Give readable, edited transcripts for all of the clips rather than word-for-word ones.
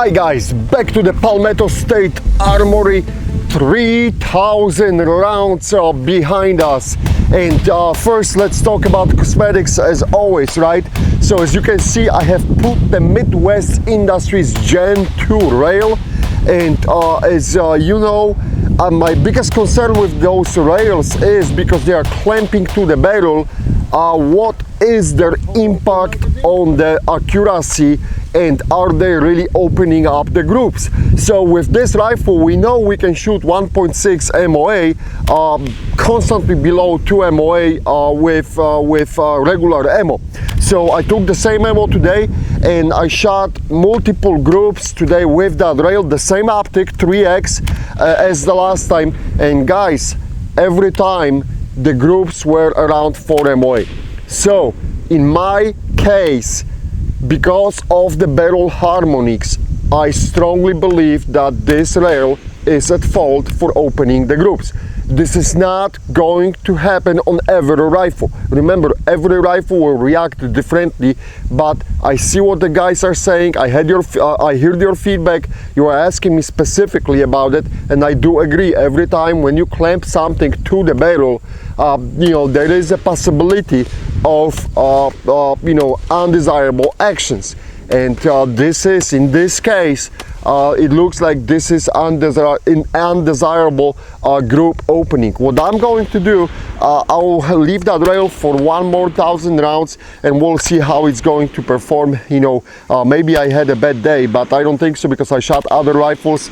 Hi guys, back to the Palmetto State Armory. 3,000 rounds behind us, and first let's talk about cosmetics as always, right? So as you can see, I have put the Midwest Industries Gen 2 rail, and as you know, my biggest concern with those rails is because they are clamping to the barrel. What is their impact on the accuracy, and are they really opening up the groups? So with this rifle, we know we can shoot 1.6 MOA, constantly below 2 MOA with regular ammo. So I took the same ammo today and I shot multiple groups today with that rail, the same optic 3X as the last time, and guys, every time the groups were around 4 MOA. So in my case, because of the barrel harmonics, I strongly believe that this rail is at fault for opening the groups. This is not going to happen on every rifle. Remember, every rifle will react differently, but I see what the guys are saying. I heard your feedback. You are asking me specifically about it, and I do agree. Every time when you clamp something to the barrel, you know, there is a possibility of undesirable actions, and this is, in this case, it looks like this is undesirable group opening. What I'm going to do, I will leave that rail for 1,000 more rounds, and we'll see how it's going to perform. You know, maybe I had a bad day, but I don't think so, because I shot other rifles,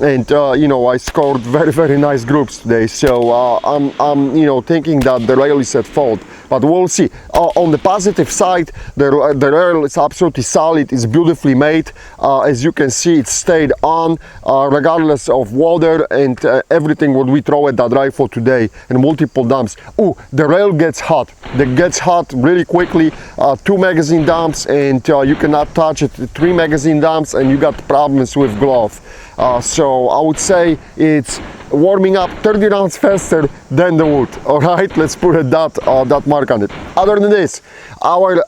and you know, I scored very nice groups today. So I'm you know, thinking that the rail is at fault, but we'll see. On the positive side, the rail is absolutely solid. It's beautifully made. As you can see, it stayed on regardless of water and everything what we throw at that rifle today, and multiple dumps. Oh, the rail gets hot. It gets hot really quickly. 2 magazine dumps and you cannot touch it. 3 magazine dumps and you got problems with glove. So I would say it's warming up 30 rounds faster than the wood. All right, let's put that mark on it. Other than this, our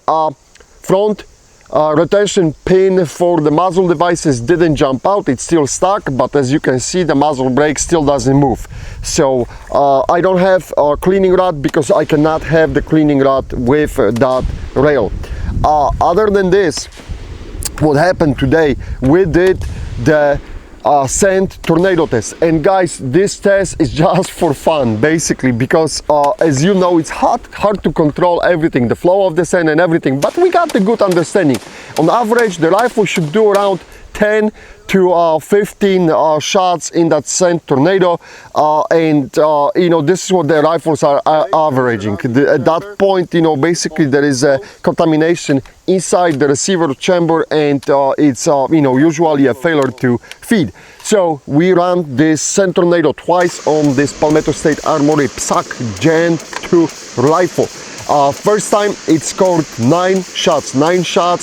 front retention pin for the muzzle devices didn't jump out. It's still stuck, but as you can see, the muzzle brake still doesn't move. So I don't have a cleaning rod because I cannot have the cleaning rod with that rail. Other than this, what happened today, we did the sand tornado test, and guys, this test is just for fun basically, because as you know, it's hard to control everything, the flow of the sand and everything, but we got a good understanding. On average, the rifle should do around 10 to 15 shots in that sand tornado, and you know, this is what the rifles are averaging. At that point, you know, basically there is a contamination inside the receiver chamber, and it's you know, usually a failure to feed. So we ran this sand tornado twice on this Palmetto State Armory PSAK Gen 2 rifle. First time it scored 9 shots,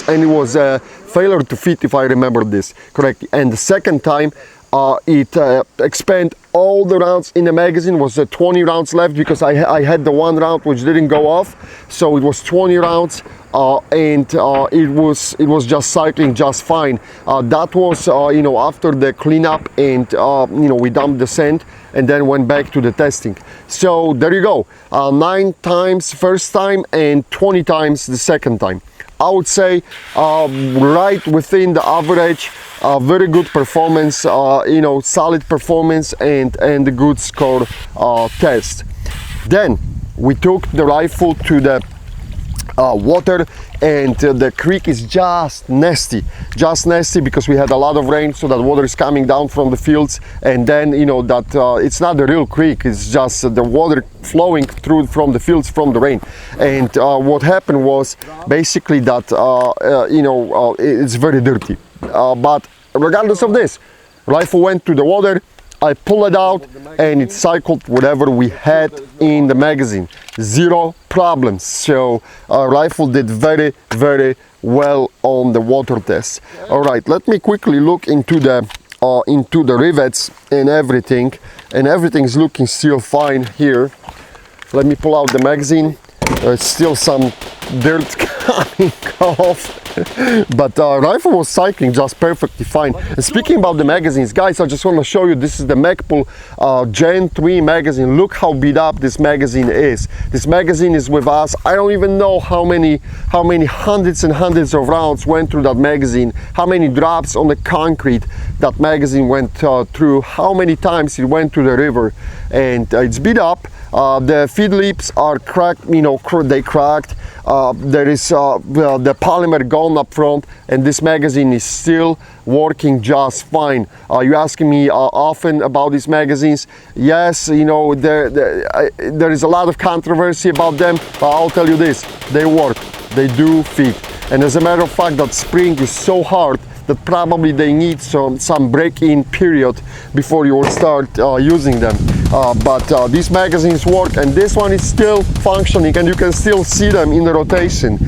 and it was a failure to feed, if I remember this correctly. And the second time it expanded all the rounds in the magazine. Was 20 rounds left, because I had the 1 round which didn't go off, so it was 20 rounds, and it was just cycling just fine. That was you know, after the cleanup, and you know, we dumped the sand and then went back to the testing. So there you go, 9 times first time and 20 times the second time. I would say right within the average, very good performance, you know, solid performance, and a good score test. Then we took the rifle to the water, and the creek is just nasty because we had a lot of rain, so that water is coming down from the fields, and then you know that it's not a real creek, it's just the water flowing through from the fields from the rain. And what happened was basically that you know, it's very dirty, but regardless of this, rifle went to the water. I pulled it out and it cycled whatever we had in the magazine. 0 problems. So our rifle did very well on the water test. All right, let me quickly look into the rivets and everything, and everything's looking still fine here. Let me pull out the magazine. There's still some dirt coming off. But rifle was cycling just perfectly fine. And speaking about the magazines, guys, I just want to show you, this is the Magpul Gen 3 magazine. Look how beat up this magazine is. This magazine is with us. I don't even know how many hundreds and hundreds of rounds went through that magazine, how many drops on the concrete that magazine went through, how many times it went to the river, and it's beat up. The feed lips are cracked, you know, they cracked. There is the polymer gone up front, and this magazine is still working just fine. You asking me often about these magazines? Yes, you know, there is a lot of controversy about them, but I'll tell you this, they work, they do fit. And as a matter of fact, that spring is so hard that probably they need some break-in period before you will start using them. But these magazines work, and this one is still functioning, and you can still see them in the rotation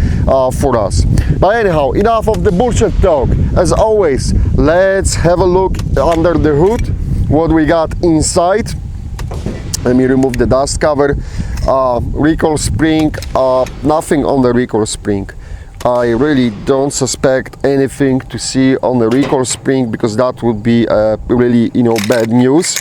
for us. But anyhow, enough of the bullshit talk. As always, let's have a look under the hood, what we got inside. Let me remove the dust cover. Recoil spring, nothing on the recoil spring. I really don't suspect anything to see on the recoil spring, because that would be really, you know, bad news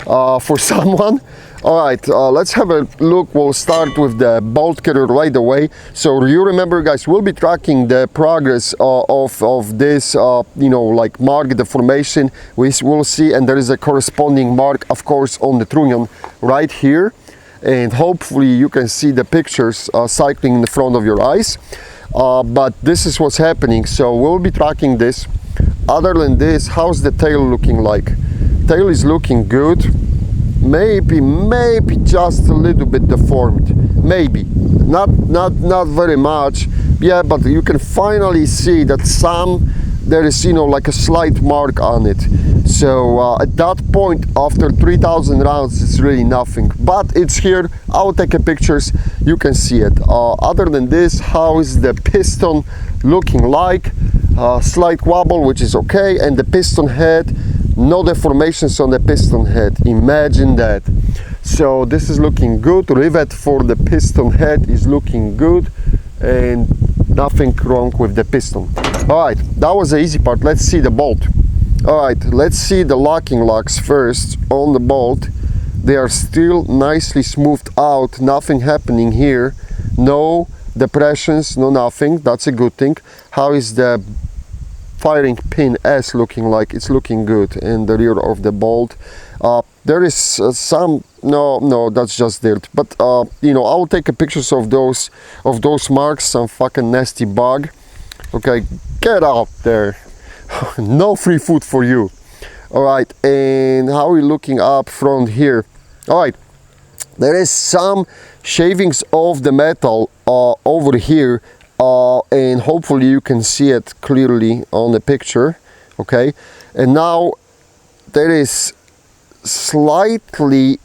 for someone. All right, let's have a look. We'll start with the bolt cutter right away. So you remember, guys, we'll be tracking the progress of this, you know, like mark deformation. We will see, and there is a corresponding mark, of course, on the trunnion right here. And hopefully you can see the pictures cycling in the front of your eyes. But this is what's happening, so we'll be tracking this. Other than this, how's the tail looking like? Tail is looking good. Maybe just a little bit deformed. Maybe not very much. Yeah, but you can finally see that there is, you know, like a slight mark on it. So at that point, after 3,000 rounds, it's really nothing, but it's here. I'll take a pictures, you can see it. Other than this, how is the piston looking like? Slight wobble, which is okay, and the piston head, no deformations on the piston head. Imagine that. So this is looking good. Rivet for the piston head is looking good, and nothing wrong with the piston. All right, that was the easy part. Let's see the bolt. All right, let's see the locking locks first on the bolt. They are still nicely smoothed out, nothing happening here, no depressions, no nothing. That's a good thing. How is the firing pin S looking like? It's looking good in the rear of the bolt. There is some, no, that's just dirt. But you know, I'll take a pictures of those marks. Some fucking nasty bug. Okay, get out there. No free food for you. All right, and how are we looking up front here? All right, there is some shavings of the metal over here, and hopefully you can see it clearly on the picture. Okay, and now there is slightly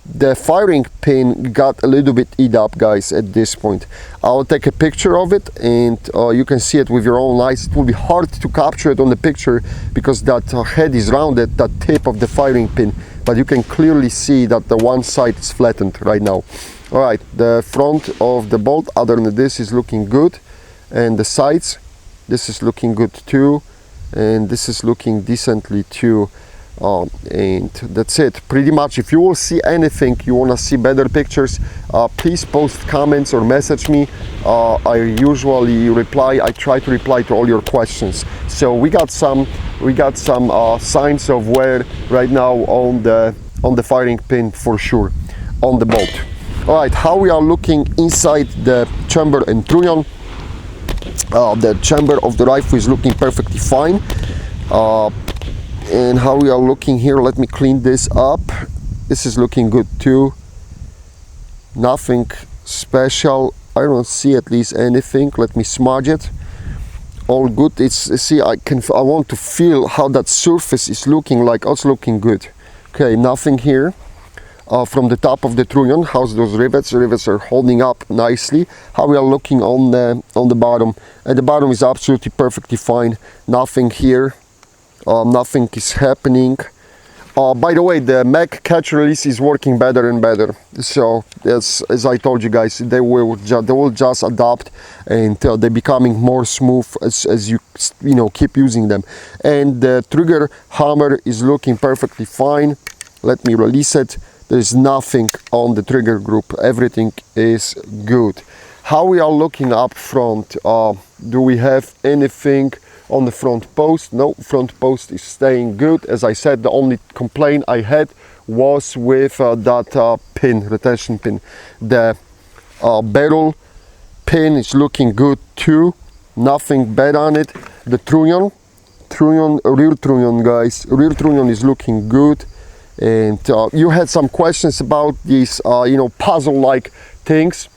the firing pin got a little bit eat up, guys, at this point. I'll take a picture of it, and you can see it with your own eyes. It will be hard to capture it on the picture because that head is rounded, that tip of the firing pin, but you can clearly see that the one side is flattened right now. All right, the front of the bolt, other than this, is looking good, and the sides, this is looking good too, and this is looking decently too. And that's it pretty much. If you will see anything, you want to see better pictures, please post comments or message me. I usually reply. I try to reply to all your questions. So we got some signs of wear right now on the firing pin for sure, on the bolt. All right, how we are looking inside the chamber and trunnion. The chamber of the rifle is looking perfectly fine. And how we are looking here, let me clean this up. This is looking good too. Nothing special. I don't see at least anything. Let me smudge it. All good. I want to feel how that surface is looking like. Oh, it's looking good. Okay, nothing here. From the top of the trunnion, how's those rivets? The rivets are holding up nicely. How we are looking on the bottom. At the bottom is absolutely perfectly fine. Nothing here. Nothing is happening. By the way, the Mag catch release is working better and better. So as I told you guys, they will just adapt, and they're becoming more smooth as you keep using them. And the trigger hammer is looking perfectly fine. Let me release it. There is nothing on the trigger group. Everything is good. How we are looking up front? Do we have anything on the front post? No, front post is staying good. As I said, the only complaint I had was with that pin, retention pin. The barrel pin is looking good too. Nothing bad on it. The trunnion, rear trunnion, guys. Rear trunnion is looking good. And you had some questions about these, puzzle-like things.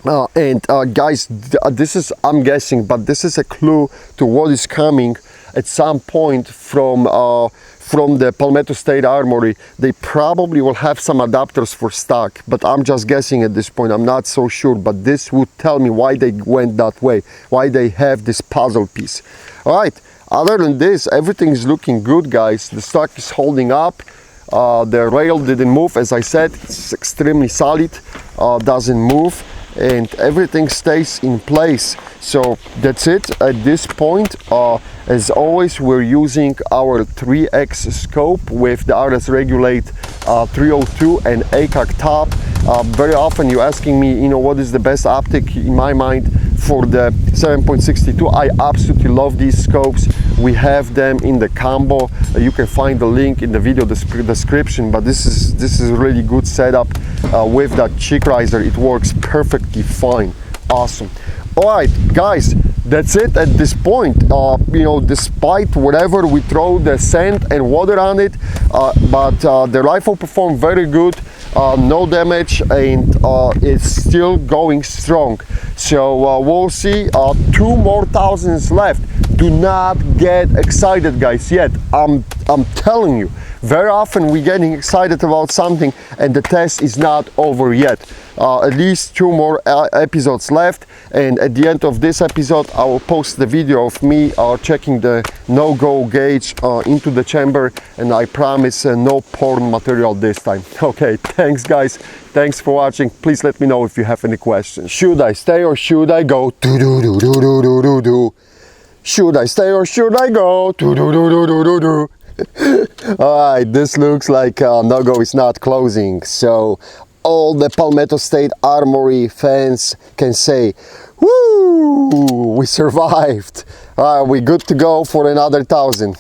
Guys, this is, I'm guessing, but this is a clue to what is coming at some point from the Palmetto State Armory. They probably will have some adapters for stock, but I'm just guessing at this point. I'm not so sure, but this would tell me why they went that way, why they have this puzzle piece. All right, other than this, everything is looking good, guys. The stock is holding up. The rail didn't move, as I said. It's extremely solid, doesn't move, and everything stays in place. So that's it at this point. As always, we're using our 3X scope with the RS Regulate 302 and ACAC top. Very often you're asking me, what is the best optic in my mind for the 7.62. I absolutely love these scopes. We have them in the combo. You can find the link in the video description, but this is a really good setup with that cheek riser. It works perfectly fine. Awesome. All right, guys, that's it at this point. Despite whatever we throw the sand and water on it, but the rifle performed very good. No damage, and it's still going strong. So we'll see. 2 more thousands left. Do not get excited, guys, yet. I'm telling you, very often we're getting excited about something and the test is not over yet. At least 2 more episodes left, and at the end of this episode I will post the video of me checking the no-go gauge into the chamber, and I promise no porn material this time. Okay, thanks guys, thanks for watching. Please let me know if you have any questions. Should I stay or should I go? Do do do do do do do do. Should I stay or should I go? Do do do do do do do. Alright, this looks like no-go is not closing, so all the Palmetto State Armory fans can say, woo, we survived. Alright, we're good to go for another 1,000.